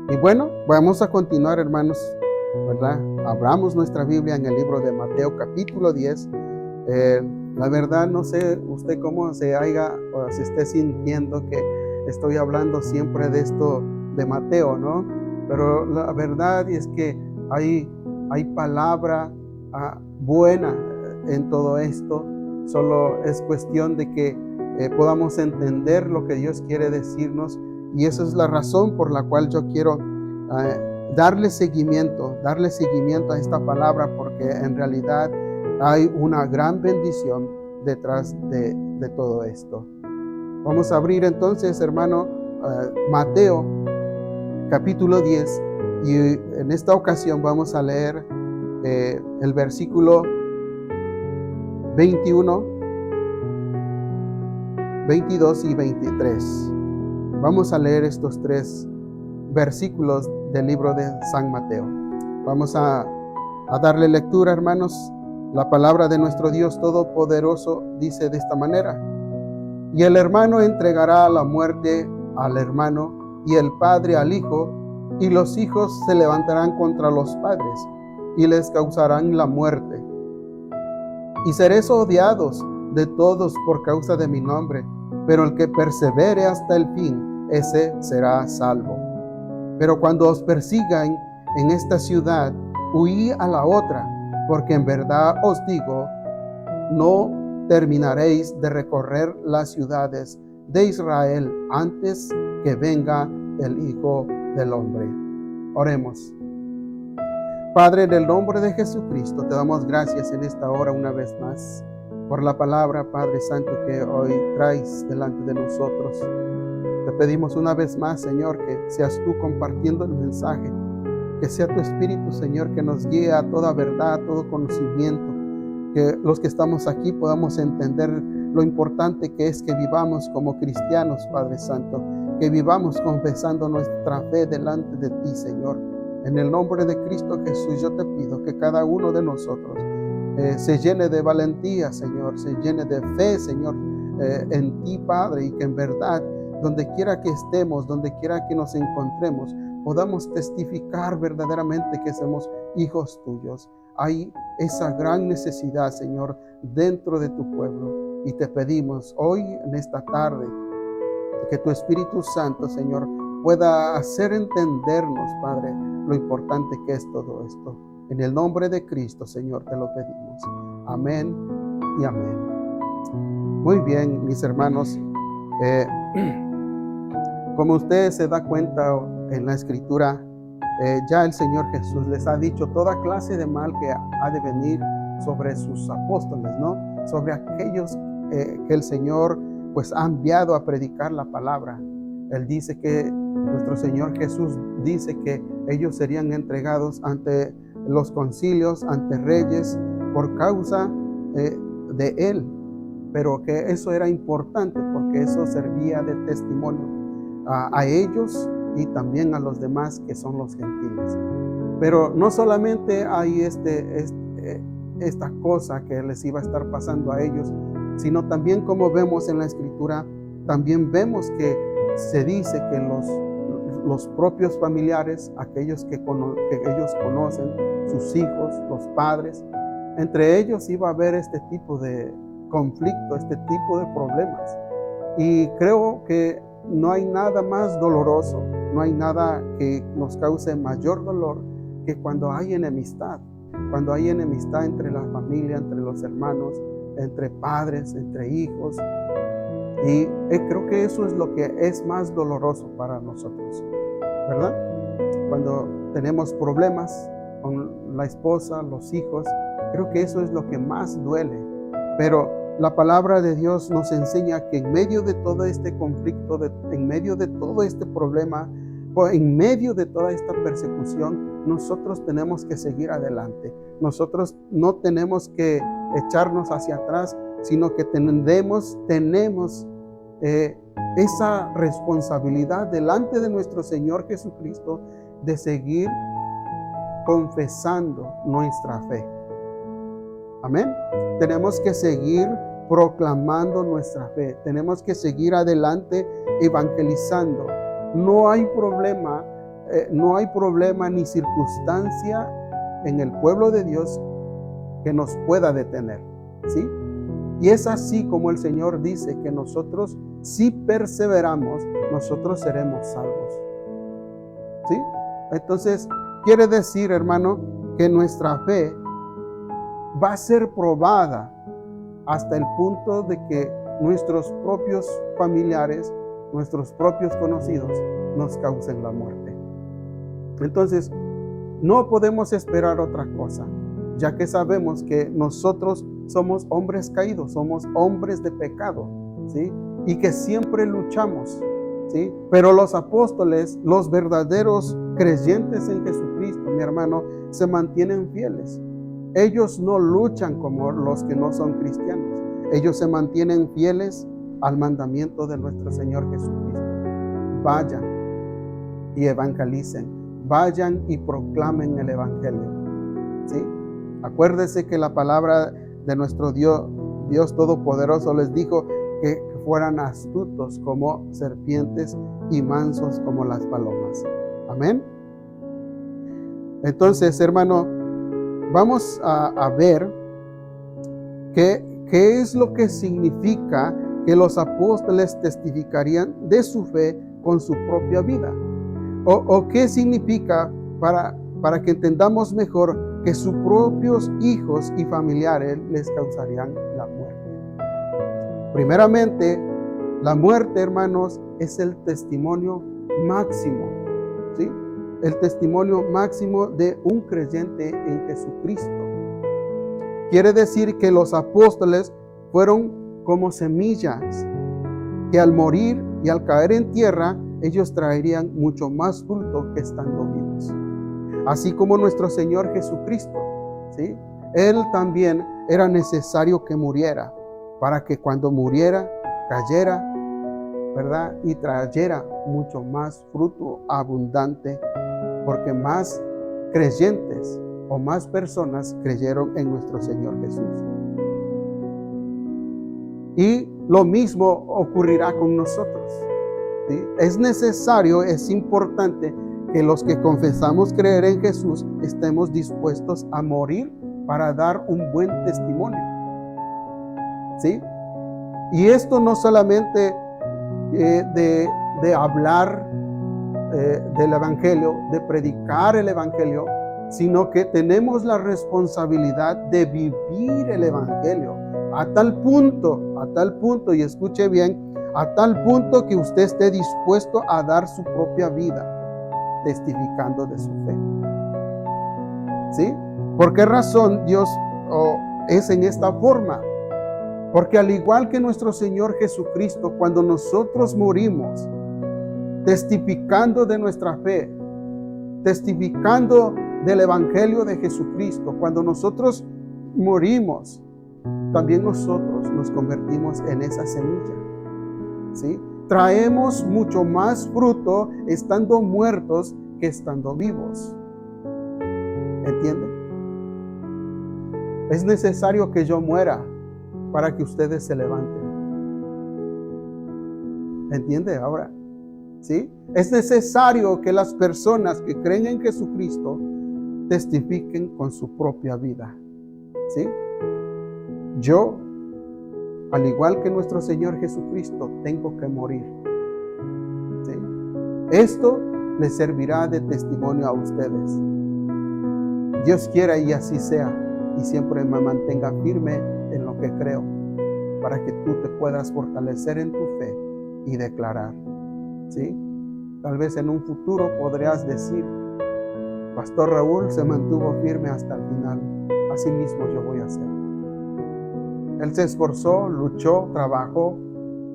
Y bueno, vamos a continuar, hermanos, ¿verdad? Abramos nuestra Biblia en el libro de Mateo capítulo 10. La verdad, no sé usted cómo se haya o se esté sintiendo que estoy hablando siempre de esto de Mateo, ¿no? Pero la verdad es que hay palabra buena en todo esto. Solo es cuestión de que podamos entender lo que Dios quiere decirnos, y esa es la razón por la cual yo quiero darle seguimiento a esta palabra, porque en realidad hay una gran bendición detrás de todo esto. Vamos a abrir entonces, hermano, Mateo capítulo 10, y en esta ocasión vamos a leer el versículo 21, 22 y 23. Vamos a leer estos tres versículos del libro de San Mateo. Vamos a darle lectura, hermanos. La palabra de nuestro Dios Todopoderoso dice de esta manera: y el hermano entregará a la muerte al hermano, y el padre al hijo, y los hijos se levantarán contra los padres, y les causarán la muerte. Y seréis odiados de todos por causa de mi nombre, pero el que persevere hasta el fin, ese será salvo. Pero cuando os persigan en esta ciudad, huid a la otra, porque en verdad os digo, no terminaréis de recorrer las ciudades de Israel antes que venga el Hijo del Hombre. Oremos. Padre, en el nombre de Jesucristo, te damos gracias en esta hora una vez más por la palabra, Padre Santo, que hoy traes delante de nosotros. Te pedimos una vez más, Señor, que seas tú compartiendo el mensaje, que sea tu Espíritu, Señor, que nos guíe a toda verdad, a todo conocimiento, que los que estamos aquí podamos entender lo importante que es que vivamos como cristianos, Padre Santo, que vivamos confesando nuestra fe delante de ti, Señor. En el nombre de Cristo Jesús, yo te pido que cada uno de nosotros se llene de valentía, Señor, se llene de fe, Señor, en ti, Padre, y que en verdad, donde quiera que estemos, donde quiera que nos encontremos, podamos testificar verdaderamente que somos hijos tuyos. Hay esa gran necesidad, Señor, dentro de tu pueblo, y te pedimos hoy, en esta tarde, que tu Espíritu Santo, Señor, pueda hacer entendernos, Padre, lo importante que es todo esto. En el nombre de Cristo, Señor, te lo pedimos. Amén y amén. Muy bien, mis hermanos. Como usted se da cuenta en la Escritura, ya el Señor Jesús les ha dicho toda clase de mal que ha de venir sobre sus apóstoles, ¿no? Sobre aquellos que el Señor pues ha enviado a predicar la palabra. Él dice que nuestro Señor Jesús dice que ellos serían entregados ante los concilios, ante reyes, por causa de Él. Pero que eso era importante porque eso servía de testimonio a ellos y también a los demás que son los gentiles. Pero no solamente hay esta cosa que les iba a estar pasando a ellos, sino también, como vemos en la Escritura, también vemos que se dice que los propios familiares, aquellos que ellos conocen, sus hijos, los padres, entre ellos iba a haber este tipo de conflicto, este tipo de problemas. Y creo que no hay nada más doloroso, no hay nada que nos cause mayor dolor que cuando hay enemistad entre la familia, entre los hermanos, entre padres, entre hijos. Y creo que eso es lo que es más doloroso para nosotros, ¿verdad? Cuando tenemos problemas con la esposa, los hijos, creo que eso es lo que más duele. Pero la palabra de Dios nos enseña que en medio de todo este conflicto, en medio de todo este problema, en medio de toda esta persecución, nosotros tenemos que seguir adelante. Nosotros no tenemos que echarnos hacia atrás, sino que tenemos esa responsabilidad delante de nuestro Señor Jesucristo de seguir confesando nuestra fe. Amén. Tenemos que seguir proclamando nuestra fe. Tenemos que seguir adelante evangelizando. No hay problema no hay problema ni circunstancia en el pueblo de Dios que nos pueda detener, ¿sí? Y es así como el Señor dice que nosotros, si perseveramos, nosotros seremos salvos, ¿sí? Entonces, quiere decir, hermano, que nuestra fe va a ser probada hasta el punto de que nuestros propios familiares, nuestros propios conocidos, nos causen la muerte. Entonces, no podemos esperar otra cosa, ya que sabemos que nosotros somos hombres caídos, somos hombres de pecado, ¿sí? Y que siempre luchamos, ¿sí? Pero los apóstoles, los verdaderos creyentes en Jesucristo, mi hermano, se mantienen fieles. Ellos no luchan como los que no son cristianos. Ellos se mantienen fieles al mandamiento de nuestro Señor Jesucristo. Vayan y evangelicen. Vayan y proclamen el evangelio, ¿sí? Acuérdese que la palabra de nuestro Dios Todopoderoso les dijo que fueran astutos como serpientes y mansos como las palomas. Amén. Entonces, hermano, vamos a ver qué es lo que significa que los apóstoles testificarían de su fe con su propia vida. O qué significa para que entendamos mejor que sus propios hijos y familiares les causarían la muerte. Primeramente, la muerte, hermanos, es el testimonio máximo, ¿sí? El testimonio máximo de un creyente en Jesucristo. Quiere decir que los apóstoles fueron como semillas que al morir y al caer en tierra, ellos traerían mucho más fruto que estando vivos. Así como nuestro Señor Jesucristo, ¿sí? Él también era necesario que muriera, para que cuando muriera, cayera, ¿verdad? Y trayera mucho más fruto abundante, porque más creyentes o más personas creyeron en nuestro Señor Jesús. Y lo mismo ocurrirá con nosotros, ¿sí? Es necesario, es importante que los que confesamos creer en Jesús estemos dispuestos a morir para dar un buen testimonio, ¿sí? Y esto no solamente de hablar del Evangelio, de predicar el Evangelio, sino que tenemos la responsabilidad de vivir el Evangelio a tal punto, y escuche bien, a tal punto que usted esté dispuesto a dar su propia vida testificando de su fe, ¿sí? ¿Por qué razón Dios es en esta forma? Porque al igual que nuestro Señor Jesucristo, cuando nosotros morimos, testificando de nuestra fe, testificando del Evangelio de Jesucristo, cuando nosotros morimos, también nosotros nos convertimos en esa semilla, ¿sí? Traemos mucho más fruto estando muertos que estando vivos. ¿Entiende? Es necesario que yo muera para que ustedes se levanten. ¿Entiende ahora? ¿Sí? Es necesario que las personas que creen en Jesucristo testifiquen con su propia vida, ¿sí? Yo, al igual que nuestro Señor Jesucristo, tengo que morir, ¿sí? Esto les servirá de testimonio a ustedes. Dios quiera y así sea, y siempre me mantenga firme en lo que creo, para que tú te puedas fortalecer en tu fe y declarar, ¿sí? Tal vez en un futuro podrías decir: Pastor Raúl se mantuvo firme hasta el final, así mismo yo voy a hacer. Él se esforzó, luchó, trabajó,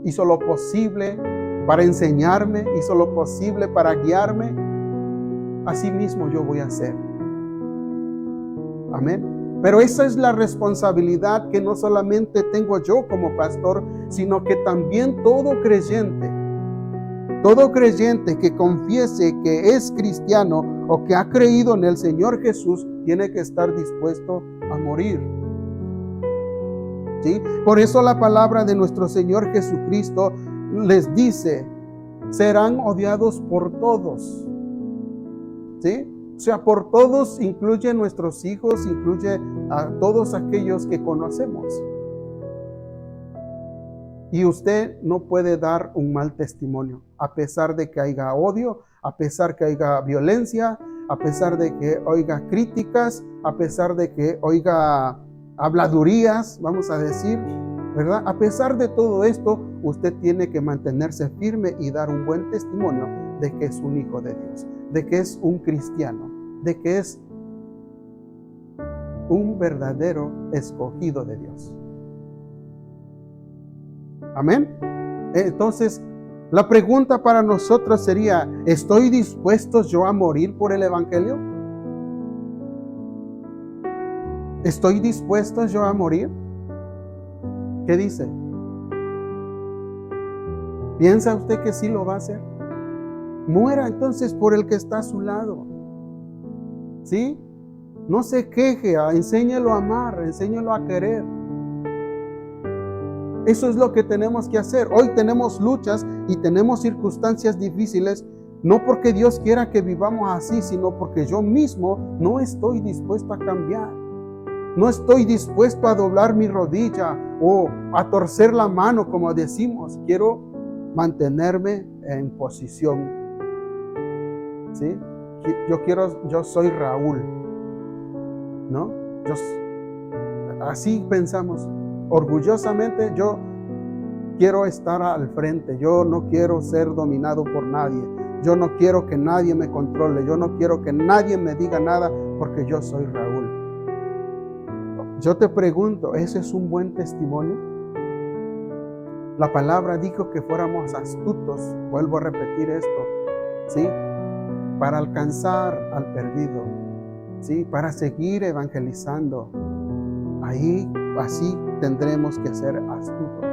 hizo lo posible para enseñarme, hizo lo posible para guiarme, así mismo yo voy a hacer. Amén. Pero esa es la responsabilidad que no solamente tengo yo como pastor, sino que también todo creyente que confiese que es cristiano o que ha creído en el Señor Jesús, tiene que estar dispuesto a morir, ¿sí? Por eso la palabra de nuestro Señor Jesucristo les dice: serán odiados por todos. ¿sí? O sea, por todos incluye nuestros hijos, incluye a todos aquellos que conocemos. Y usted no puede dar un mal testimonio, a pesar de que haya odio, a pesar que haya violencia, a pesar de que oiga críticas, a pesar de que oiga habladurías, vamos a decir, ¿verdad? A pesar de todo esto, usted tiene que mantenerse firme y dar un buen testimonio de que es un hijo de Dios, de que es un cristiano, de que es un verdadero escogido de Dios. Amén. Entonces, la pregunta para nosotros sería, ¿estoy dispuesto yo a morir por el evangelio? ¿Estoy dispuesto yo a morir? ¿Qué dice? ¿Piensa usted que sí lo va a hacer? Muera entonces por el que está a su lado. ¿Sí? No se queje, enséñelo a amar, enséñelo a querer. Eso es lo que tenemos que hacer. Hoy tenemos luchas y tenemos circunstancias difíciles, no porque Dios quiera que vivamos así, sino porque yo mismo no estoy dispuesto a cambiar. No estoy dispuesto a doblar mi rodilla o a torcer la mano, como decimos. Quiero mantenerme en posición. ¿Sí? Yo soy Raúl, ¿no? Así pensamos. Orgullosamente yo quiero estar al frente, yo no quiero ser dominado por nadie, yo no quiero que nadie me controle, yo no quiero que nadie me diga nada porque yo soy Raúl. Yo te pregunto, ¿ese es un buen testimonio? La palabra dijo que fuéramos astutos, vuelvo a repetir esto, ¿sí? Para alcanzar al perdido, ¿sí? Para seguir evangelizando. Ahí, así tendremos que ser astutos,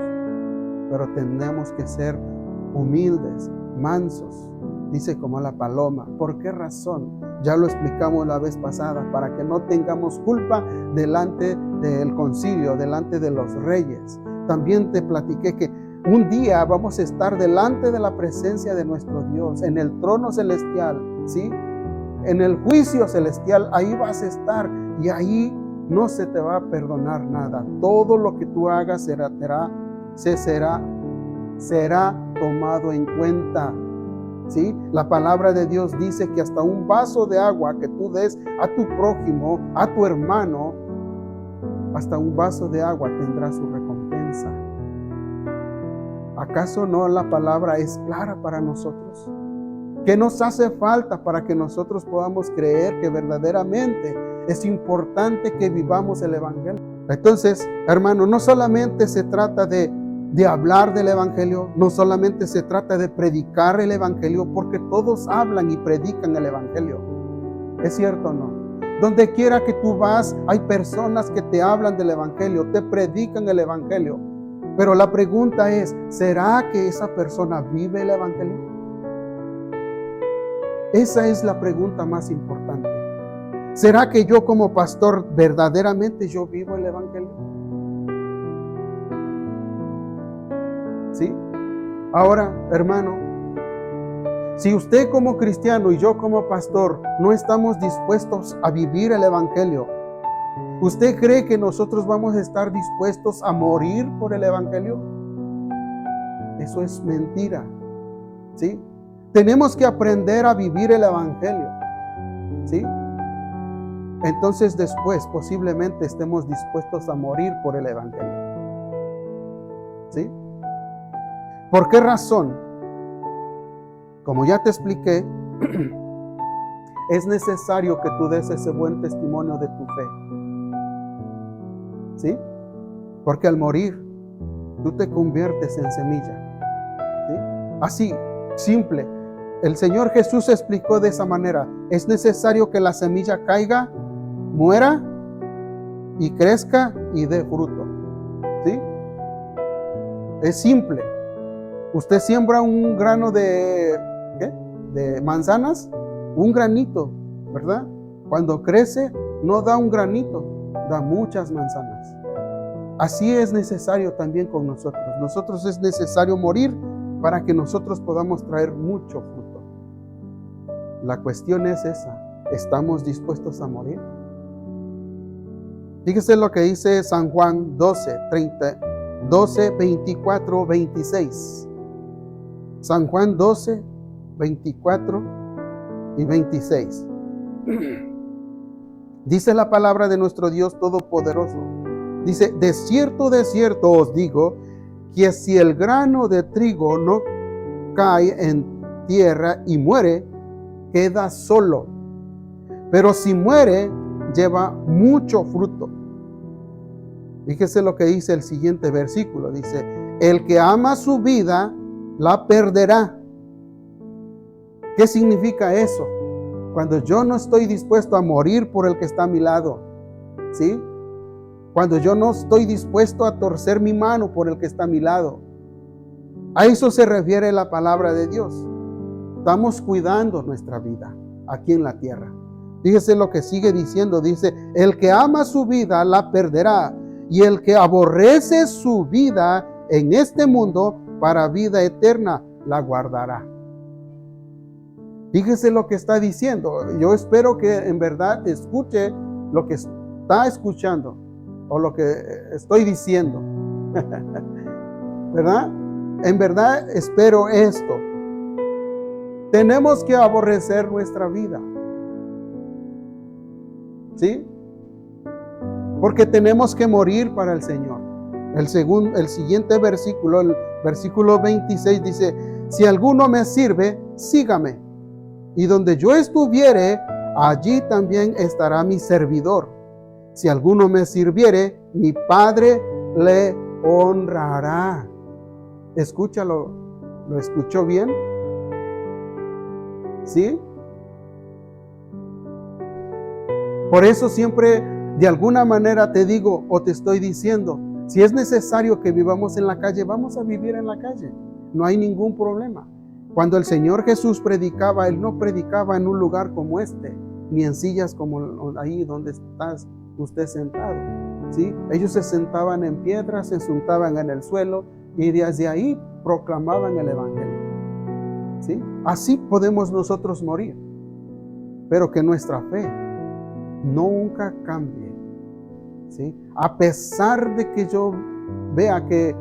pero tendremos que ser humildes, mansos, dice como la paloma. ¿Por qué razón? Ya lo explicamos la vez pasada, para que no tengamos culpa delante del concilio, delante de los reyes. También te platiqué que un día vamos a estar delante de la presencia de nuestro Dios, en el trono celestial, ¿sí? En el juicio celestial, ahí vas a estar y ahí no se te va a perdonar nada. Todo lo que tú hagas será tomado en cuenta. ¿Sí? La palabra de Dios dice que hasta un vaso de agua que tú des a tu prójimo, a tu hermano, hasta un vaso de agua tendrá su recompensa. ¿Acaso no la palabra es clara para nosotros? ¿Qué nos hace falta para que nosotros podamos creer que verdaderamente es importante que vivamos el evangelio? Entonces, hermano, no solamente se trata de hablar del evangelio, no solamente se trata de predicar el evangelio, porque todos hablan y predican el evangelio. ¿Es cierto o no? Donde quiera que tú vas, hay personas que te hablan del evangelio, te predican el evangelio. Pero la pregunta es, ¿será que esa persona vive el evangelio? Esa es la pregunta más importante. ¿Será que yo como pastor verdaderamente yo vivo el evangelio? ¿Sí? Ahora, hermano, si usted como cristiano y yo como pastor no estamos dispuestos a vivir el evangelio, ¿usted cree que nosotros vamos a estar dispuestos a morir por el evangelio? Eso es mentira. ¿Sí? Tenemos que aprender a vivir el evangelio. ¿Sí? Entonces después posiblemente estemos dispuestos a morir por el evangelio. ¿Sí? ¿Por qué razón? Como ya te expliqué, es necesario que tú des ese buen testimonio de tu fe. ¿Sí? Porque al morir, tú te conviertes en semilla. ¿Sí? Así, simple. El Señor Jesús explicó de esa manera. Es necesario que la semilla caiga, muera y crezca y dé fruto. ¿Sí? Es simple. Usted siembra un grano de manzanas, un granito, ¿verdad? Cuando crece, no da un granito, da muchas manzanas. Así es necesario también con nosotros. Nosotros es necesario morir para que nosotros podamos traer mucho fruto. La cuestión es esa. ¿Estamos dispuestos a morir? Fíjese lo que dice San Juan 12, 24, 26. San Juan 12, 24 y 26. Dice la palabra de nuestro Dios Todopoderoso. Dice, de cierto os digo, que si el grano de trigo no cae en tierra y muere, queda solo. Pero si muere, lleva mucho fruto. Fíjese lo que dice el siguiente versículo. Dice, el que ama su vida, la perderá. ¿Qué significa eso? Cuando yo no estoy dispuesto a morir por el que está a mi lado, ¿sí? Cuando yo no estoy dispuesto a torcer mi mano por el que está a mi lado. A eso se refiere la palabra de Dios. Estamos cuidando nuestra vida aquí en la tierra. Fíjese lo que sigue diciendo. Dice, el que ama su vida la perderá, y el que aborrece su vida en este mundo para vida eterna la guardará. Fíjese lo que está diciendo. Yo espero que en verdad escuche lo que está escuchando o lo que estoy diciendo. ¿Verdad? En verdad espero esto. Tenemos que aborrecer nuestra vida. ¿Sí? Porque tenemos que morir para el Señor. El siguiente versículo, el versículo 26 dice, si alguno me sirve, sígame. Y donde yo estuviere, allí también estará mi servidor. Si alguno me sirviere, mi Padre le honrará. Escúchalo, ¿lo escuchó bien? ¿Sí? Por eso siempre, de alguna manera te digo o te estoy diciendo, si es necesario que vivamos en la calle, vamos a vivir en la calle. No hay ningún problema. Cuando el Señor Jesús predicaba, Él no predicaba en un lugar como este, ni en sillas como ahí donde está usted sentado, ¿sí? Ellos se sentaban en piedras, se sentaban en el suelo y desde ahí proclamaban el Evangelio, ¿sí? Así podemos nosotros morir, pero que nuestra fe nunca cambie, ¿sí? A pesar de que yo vea que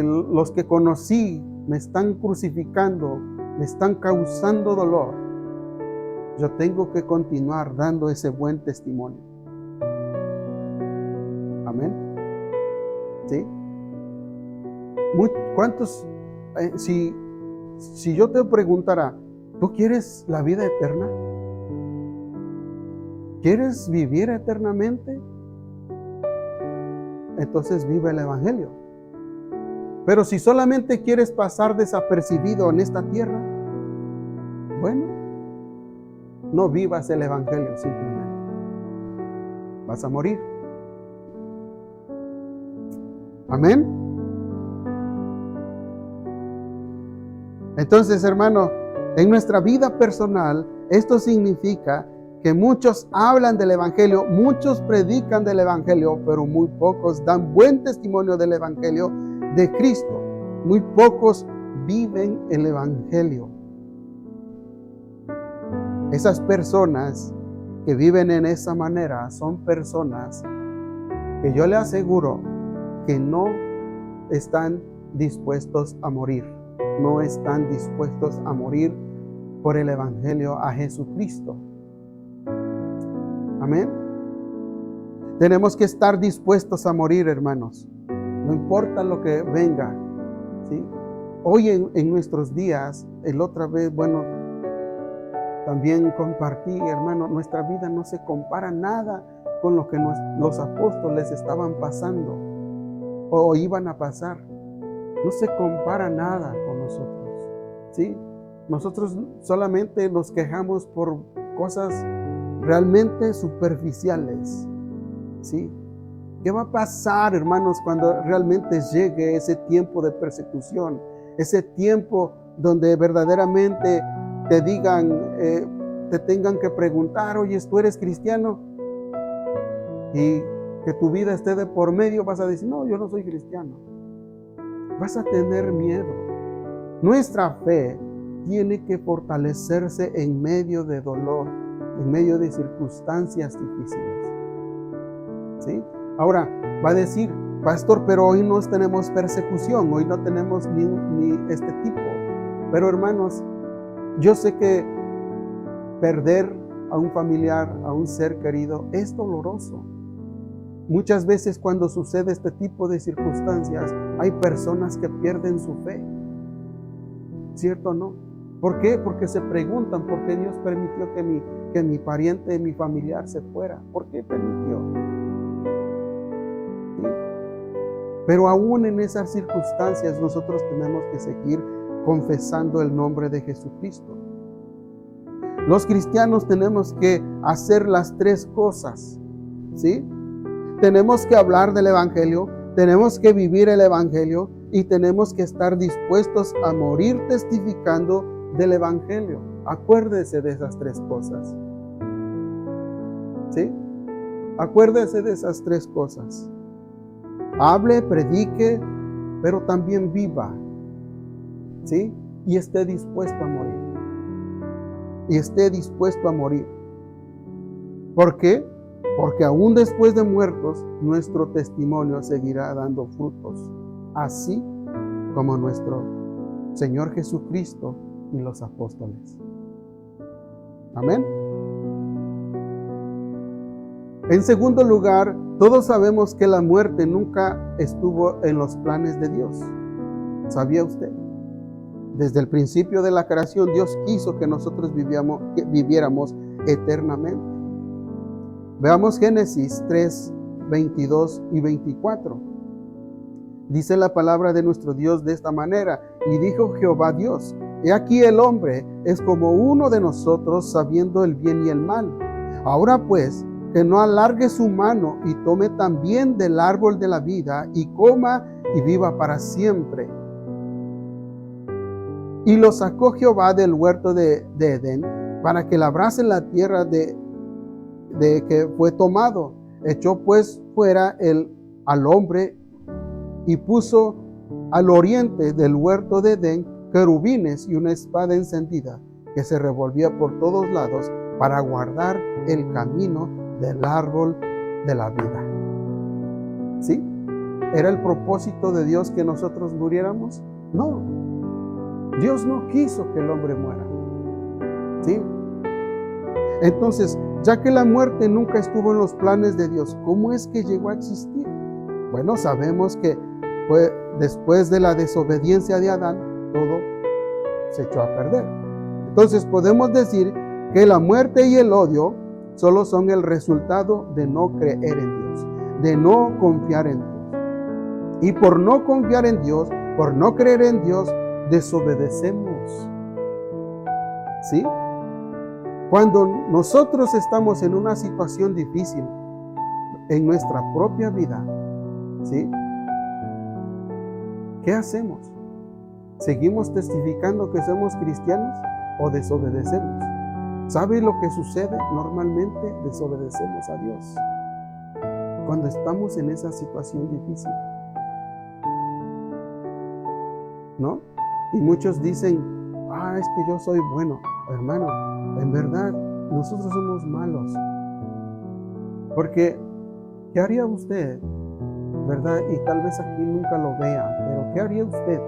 los que conocí me están crucificando, me están causando dolor, yo tengo que continuar dando ese buen testimonio. Amén. ¿Sí? ¿Cuántos? Si yo te preguntara, ¿tú quieres la vida eterna? ¿Quieres vivir eternamente? Entonces vive el Evangelio. Pero si solamente quieres pasar desapercibido en esta tierra, bueno, no vivas el Evangelio simplemente. Vas a morir. Amén. Entonces, hermano, en nuestra vida personal, esto significa que muchos hablan del Evangelio, muchos predican del Evangelio, pero muy pocos dan buen testimonio del Evangelio de Cristo. Muy pocos viven el Evangelio. Esas personas que viven en esa manera son personas que yo le aseguro que no están dispuestos a morir. No están dispuestos a morir por el Evangelio a Jesucristo. Amén. Tenemos que estar dispuestos a morir, hermanos. No importa lo que venga, ¿sí? Hoy en nuestros días, el otra vez, también compartí, hermano, nuestra vida no se compara nada con lo que los apóstoles estaban pasando o iban a pasar. No se compara nada con nosotros, ¿sí? Nosotros solamente nos quejamos por cosas realmente superficiales, ¿sí? ¿Qué va a pasar, hermanos, cuando realmente llegue ese tiempo de persecución? Ese tiempo donde verdaderamente te digan, te tengan que preguntar, oye, ¿tú eres cristiano? Y que tu vida esté de por medio, vas a decir, no, yo no soy cristiano. Vas a tener miedo. Nuestra fe tiene que fortalecerse en medio de dolor, en medio de circunstancias difíciles. ¿Sí? Ahora, va a decir, pastor, pero hoy no tenemos persecución, hoy no tenemos ni este tipo. Pero hermanos, yo sé que perder a un familiar, a un ser querido, es doloroso. Muchas veces cuando sucede este tipo de circunstancias, hay personas que pierden su fe. ¿Cierto o no? ¿Por qué? Porque se preguntan por qué Dios permitió que mi pariente, mi familiar se fuera. ¿Por qué permitió? ¿Sí? Pero aún en esas circunstancias nosotros tenemos que seguir confesando el nombre de Jesucristo. Los cristianos tenemos que hacer las tres cosas, ¿sí? Tenemos que hablar del Evangelio, tenemos que vivir el Evangelio y tenemos que estar dispuestos a morir testificando del Evangelio. Acuérdese de esas tres cosas, ¿sí? Acuérdese de esas tres cosas. Hable, predique, pero también viva, ¿sí? Y esté dispuesto a morir. Y esté dispuesto a morir. ¿Por qué? Porque aún después de muertos, nuestro testimonio seguirá dando frutos, así como nuestro Señor Jesucristo y los apóstoles. Amén. En segundo lugar, todos sabemos que la muerte nunca estuvo en los planes de Dios. ¿Sabía usted? Desde el principio de la creación, Dios quiso que nosotros viviéramos eternamente. Veamos Génesis 3, 22 y 24. Dice la palabra de nuestro Dios de esta manera: y dijo Jehová Dios, he aquí el hombre es como uno de nosotros, sabiendo el bien y el mal. Ahora pues, que no alargue su mano y tome también del árbol de la vida y coma y viva para siempre. Y lo sacó Jehová del huerto de Edén para que labrase la tierra de que fue tomado. Echó pues fuera al hombre y puso al oriente del huerto de Edén querubines y una espada encendida que se revolvía por todos lados para guardar el camino del árbol de la vida. ¿Sí? ¿Era el propósito de Dios que nosotros muriéramos? No. Dios no quiso que el hombre muera. ¿Sí? Entonces, ya que la muerte nunca estuvo en los planes de Dios, ¿cómo es que llegó a existir? Bueno, sabemos que fue después de la desobediencia de Adán, todo se echó a perder. Entonces podemos decir que la muerte y el odio solo son el resultado de no creer en Dios, de no confiar en Dios. Y por no confiar en Dios, por no creer en Dios, desobedecemos. ¿Sí? Cuando nosotros estamos en una situación difícil en nuestra propia vida, ¿sí? ¿Qué hacemos? ¿Seguimos testificando que somos cristianos o desobedecemos? ¿Sabe lo que sucede? Normalmente desobedecemos a Dios cuando estamos en esa situación difícil, ¿no? Y muchos dicen, es que yo soy bueno. Hermano, en verdad, nosotros somos malos. Porque, ¿qué haría usted? ¿Verdad? Y tal vez aquí nunca lo vea, pero ¿qué haría usted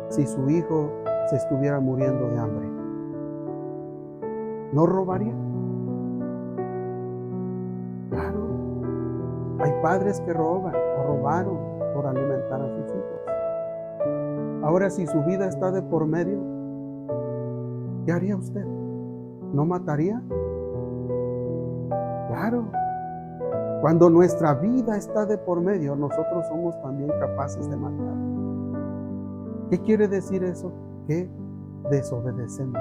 si su hijo se estuviera muriendo de hambre? ¿No robaría? Claro. Hay padres que roban o robaron por alimentar a sus hijos. Ahora, si su vida está de por medio, ¿qué haría usted? ¿No mataría? Claro. Cuando nuestra vida está de por medio, nosotros somos también capaces de matar. ¿Qué quiere decir eso? Que desobedecemos.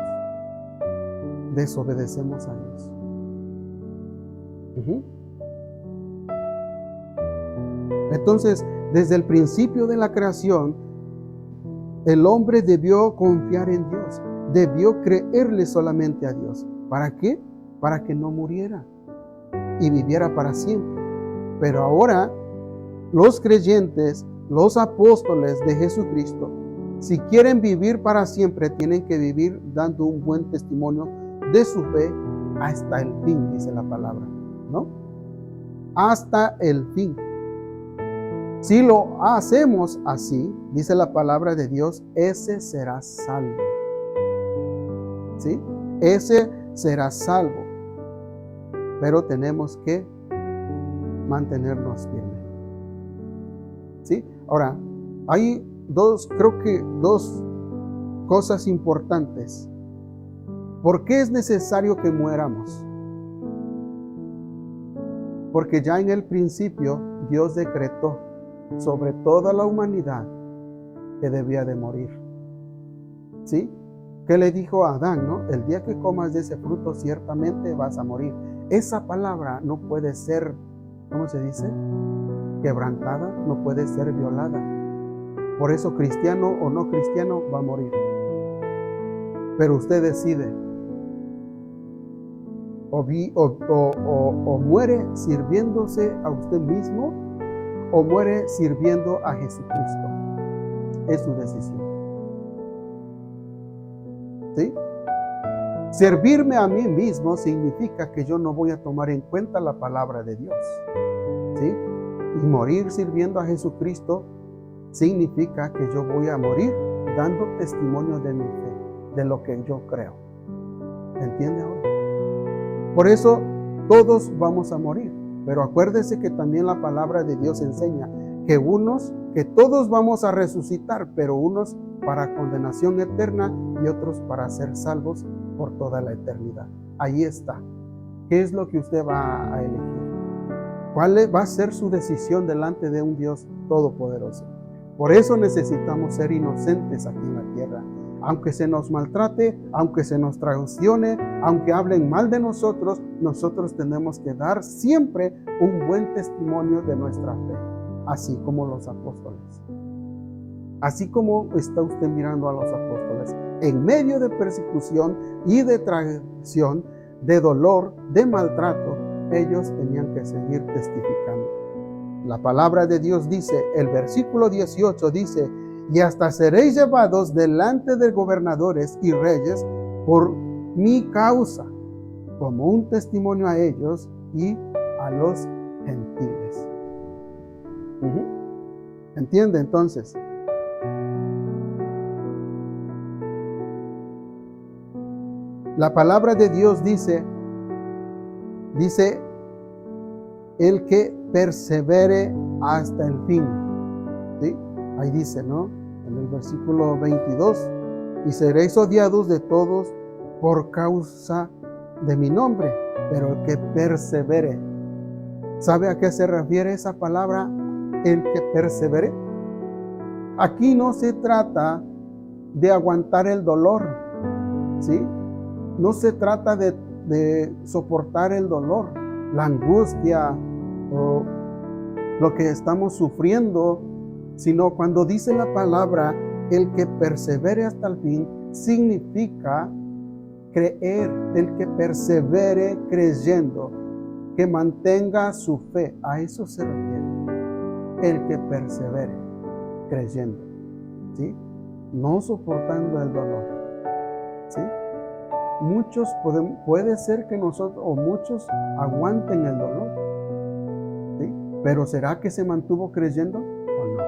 Desobedecemos a Dios. Entonces, desde el principio de la creación, el hombre debió confiar en Dios. Debió creerle solamente a Dios. ¿Para qué? Para que no muriera y viviera para siempre. Pero ahora los creyentes, los apóstoles de Jesucristo, Si quieren vivir para siempre, tienen que vivir dando un buen testimonio de su fe hasta el fin, dice la palabra, ¿no? Hasta el fin. Si lo hacemos así, dice la palabra de Dios, ese será salvo. ¿Sí? Ese será salvo. Pero tenemos que mantenernos firmes. ¿Sí? Ahora, hay creo que dos cosas importantes. ¿Por qué es necesario que muéramos? Porque ya en el principio Dios decretó sobre toda la humanidad que debía de morir. ¿Sí? ¿Qué le dijo a Adán, no? El día que comas de ese fruto ciertamente vas a morir. Esa palabra no puede ser, ¿cómo se dice? Quebrantada, no puede ser violada. Por eso, cristiano o no cristiano, va a morir. Pero usted decide. O muere sirviéndose a usted mismo, o muere sirviendo a Jesucristo. Es su decisión. ¿Sí? Servirme a mí mismo significa que yo no voy a tomar en cuenta la palabra de Dios. ¿Sí? Y morir sirviendo a Jesucristo significa que yo voy a morir dando testimonio de mi fe, de lo que yo creo. ¿Entiende ahora? Por eso todos vamos a morir. Pero acuérdese que también la palabra de Dios enseña que todos vamos a resucitar, pero unos para condenación eterna y otros para ser salvos por toda la eternidad. Ahí está. ¿Qué es lo que usted va a elegir? ¿Cuál va a ser su decisión delante de un Dios todopoderoso? Por eso necesitamos ser inocentes aquí en la tierra. Aunque se nos maltrate, aunque se nos traicione, aunque hablen mal de nosotros, nosotros tenemos que dar siempre un buen testimonio de nuestra fe, así como los apóstoles. Así como está usted mirando a los apóstoles, en medio de persecución y de traición, de dolor, de maltrato, ellos tenían que seguir testificando. La palabra de Dios dice, el versículo 18 dice, y hasta seréis llevados delante de gobernadores y reyes por mi causa, como un testimonio a ellos y a los gentiles. ¿Entiende entonces? La palabra de Dios dice, el que persevere hasta el fin. ¿Sí? Ahí dice, ¿no? En el versículo 22, y seréis odiados de todos por causa de mi nombre, pero el que persevere. ¿Sabe a qué se refiere esa palabra, el que persevere? Aquí no se trata de aguantar el dolor, ¿sí? No se trata de soportar el dolor, la angustia o lo que estamos sufriendo, sino cuando dice la palabra, el que persevere hasta el fin, significa creer, el que persevere creyendo, que mantenga su fe. A eso se refiere, el que persevere creyendo, ¿sí? No soportando el dolor, ¿sí? Muchos puede ser que nosotros o muchos aguanten el dolor, ¿sí? Pero ¿será que se mantuvo creyendo o no?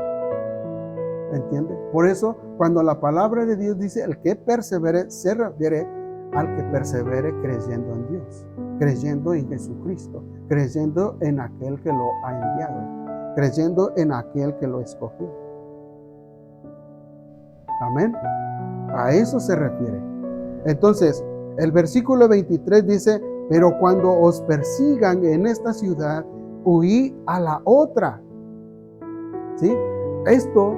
¿Entiende? Por eso, cuando la palabra de Dios dice el que persevere, se refiere al que persevere creyendo en Dios, creyendo en Jesucristo, creyendo en aquel que lo ha enviado, creyendo en aquel que lo escogió. Amén. A eso se refiere. Entonces, el versículo 23 dice, pero cuando os persigan en esta ciudad, huid a la otra. ¿Sí? Esto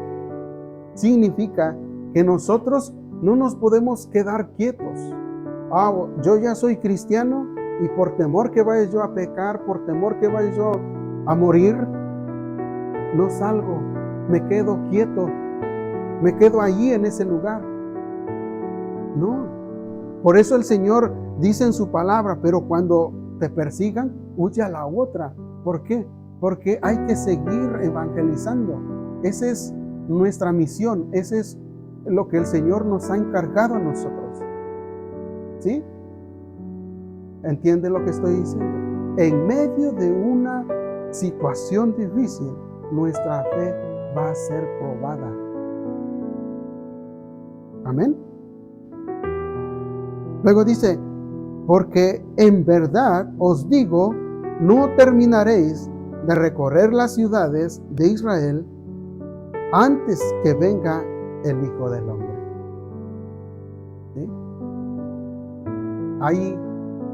significa que nosotros no nos podemos quedar quietos. Yo ya soy cristiano y por temor que vaya yo a pecar, por temor que vaya yo a morir, no salgo, me quedo quieto, me quedo allí en ese lugar. No. Por eso el Señor dice en su palabra, pero cuando te persigan, huye a la otra. ¿Por qué? Porque hay que seguir evangelizando. Esa es nuestra misión, esa es lo que el Señor nos ha encargado a nosotros. ¿Sí? ¿Entiende lo que estoy diciendo? En medio de una situación difícil, nuestra fe va a ser probada. Amén. Luego dice, porque en verdad os digo, no terminaréis de recorrer las ciudades de Israel antes que venga el Hijo del Hombre. ¿Sí? Hay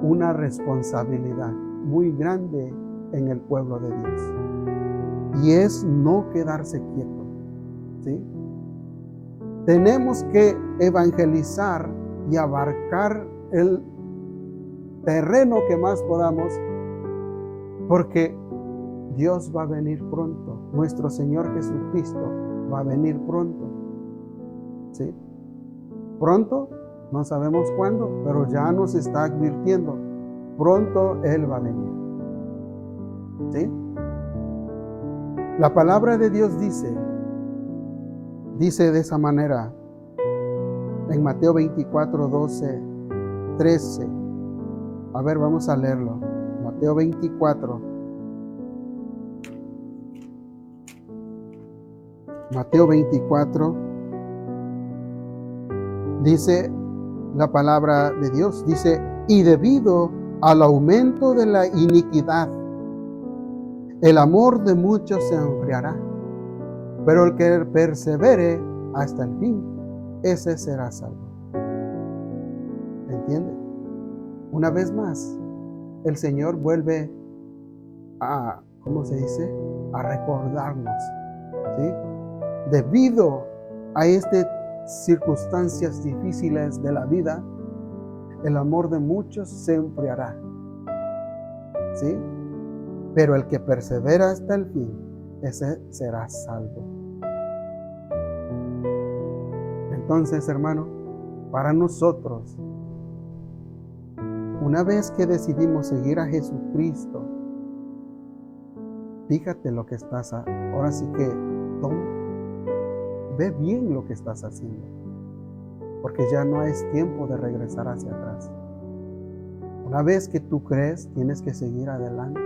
una responsabilidad muy grande en el pueblo de Dios, y es no quedarse quieto. ¿Sí? Tenemos que evangelizar y abarcar el terreno que más podamos, porque Dios va a venir pronto. Nuestro Señor Jesucristo va a venir pronto. ¿Sí? Pronto, no sabemos cuándo, pero ya nos está advirtiendo. Pronto Él va a venir. ¿Sí? La palabra de Dios dice de esa manera en Mateo 24, 12, 13. A ver, vamos a leerlo. Mateo 24. Mateo 24. Dice la palabra de Dios. Dice, y debido al aumento de la iniquidad, el amor de muchos se enfriará. Pero el que persevere hasta el fin, ese será salvo. ¿Entiende? Una vez más, el Señor vuelve a, ¿cómo se dice? A recordarnos, ¿sí? Debido a estas circunstancias difíciles de la vida, el amor de muchos se enfriará, ¿sí? Pero el que persevera hasta el fin, ese será salvo. Entonces, hermano, para nosotros, una vez que decidimos seguir a Jesucristo, fíjate lo que estás haciendo. Ahora sí que ve bien lo que estás haciendo, porque ya no es tiempo de regresar hacia atrás. Una vez que tú crees, tienes que seguir adelante,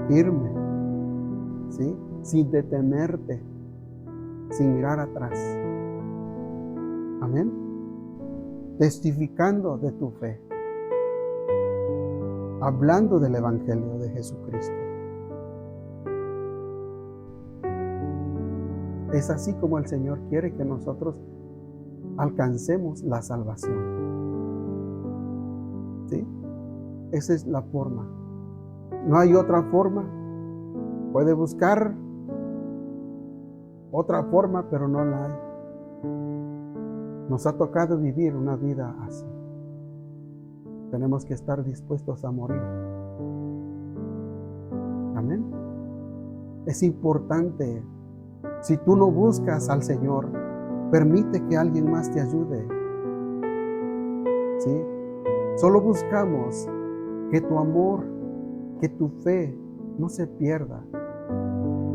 firme, ¿sí? Sin detenerte, sin mirar atrás. Amén. Testificando de tu fe, hablando del Evangelio de Jesucristo. Es así como el Señor quiere que nosotros alcancemos la salvación. ¿Sí? Esa es la forma. No hay otra forma. Puede buscar otra forma, pero no la hay. Nos ha tocado vivir una vida así. Tenemos que estar dispuestos a morir. Amén. Es importante. Si tú no buscas al Señor, permite que alguien más te ayude. ¿Sí? Solo buscamos que tu amor, que tu fe no se pierda.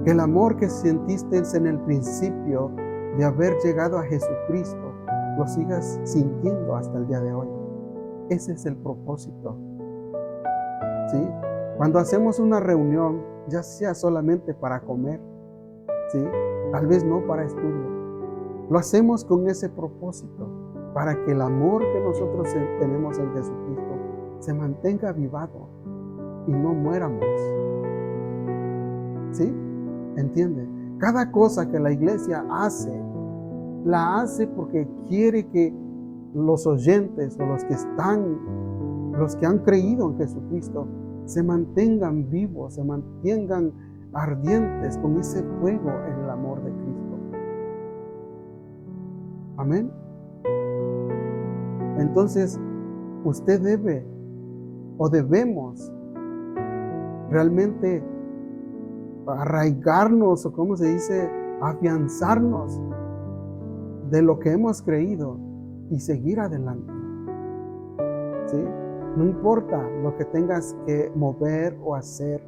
Que el amor que sentiste en el principio de haber llegado a Jesucristo, lo sigas sintiendo hasta el día de hoy. Ese es el propósito. ¿Sí? Cuando hacemos una reunión, ya sea solamente para comer, ¿sí? Tal vez no para estudio, lo hacemos con ese propósito, para que el amor que nosotros tenemos en Jesucristo se mantenga avivado y no muéramos. ¿Sí? ¿Entiende? Cada cosa que la iglesia hace, la hace porque quiere que los oyentes o los que han creído en Jesucristo, se mantengan vivos, se mantengan ardientes con ese fuego en el amor de Cristo. Amén. Entonces, usted debemos realmente arraigarnos, o como se dice, afianzarnos de lo que hemos creído y seguir adelante. ¿Sí? No importa lo que tengas que mover o hacer,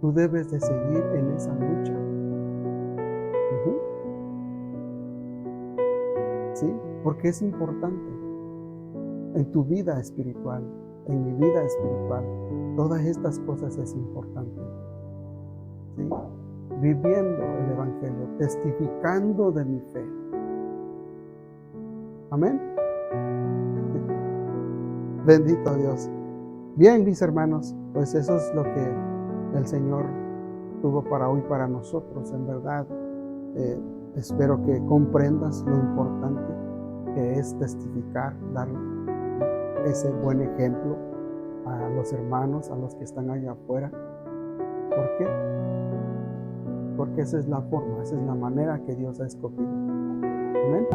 tú debes de seguir en esa lucha. ¿sí? Porque es importante en tu vida espiritual, en mi vida espiritual. Todas estas cosas es importante, ¿sí? Viviendo el Evangelio, testificando de mi fe. Amén. Bendito Dios. Bien, mis hermanos, pues eso es lo que el Señor tuvo para hoy, para nosotros. En verdad, espero que comprendas lo importante que es testificar, dar ese buen ejemplo a los hermanos, a los que están allá afuera. ¿Por qué? Porque esa es la forma, esa es la manera que Dios ha escogido. Amén.